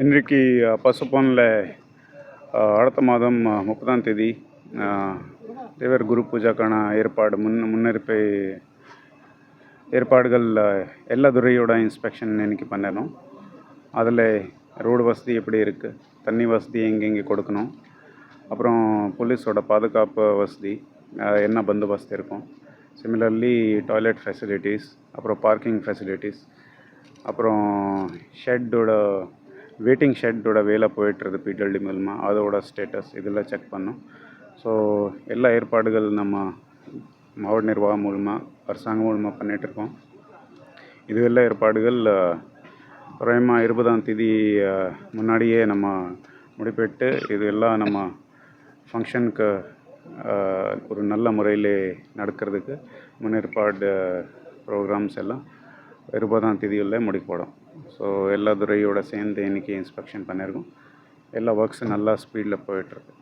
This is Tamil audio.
இன்றைக்கு பசுப்பொன்னில் அடுத்த மாதம் 30ஆம் தேதி தேவர் குரு பூஜாக்கான முன்னெடுப்பு ஏற்பாடுகள் எல்லா துறையோட இன்ஸ்பெக்ஷன் இன்றைக்கி பண்ணணும். அதில் ரோடு வசதி எப்படி இருக்குது, தண்ணி வசதி எங்கெங்கே கொடுக்கணும், அப்புறம் போலீஸோட பாதுகாப்பு வசதி என்ன பந்தோபஸ்து இருக்கும், சிமிலர்லி டாய்லெட் ஃபெசிலிட்டிஸ், அப்புறம் பார்க்கிங் ஃபெசிலிட்டிஸ், அப்புறம் வெயிட்டிங் ஷெட்டோட வேலை போயிட்டுருது பிடபிள்யூடி மூலமாக, அதோட ஸ்டேட்டஸ் இதெல்லாம் செக் பண்ணோம். ஸோ எல்லா ஏற்பாடுகள் நம்ம மாவட்ட நிர்வாகம் மூலமாக அரசாங்கம் மூலமாக பண்ணிகிட்ருக்கோம். இது எல்லா ஏற்பாடுகள் குறையமாக 20ஆம் தேதி முன்னாடியே நம்ம முடிப்பிட்டு இது எல்லாம் நம்ம ஃபங்க்ஷனுக்கு ஒரு நல்ல முறையில் நடக்கிறதுக்கு முன்னேற்பாடு ப்ரோக்ராம்ஸ் எல்லாம் 20ஆம் தேதியுள்ளே முடிக்கப்படும். ஸோ எல்லா துறையோடு சேர்ந்து இன்றைக்கி இன்ஸ்பெக்ஷன் பண்ணியிருக்கோம். எல்லா ஒர்க்ஸும் நல்லா ஸ்பீடில் போயிட்டுருக்கு.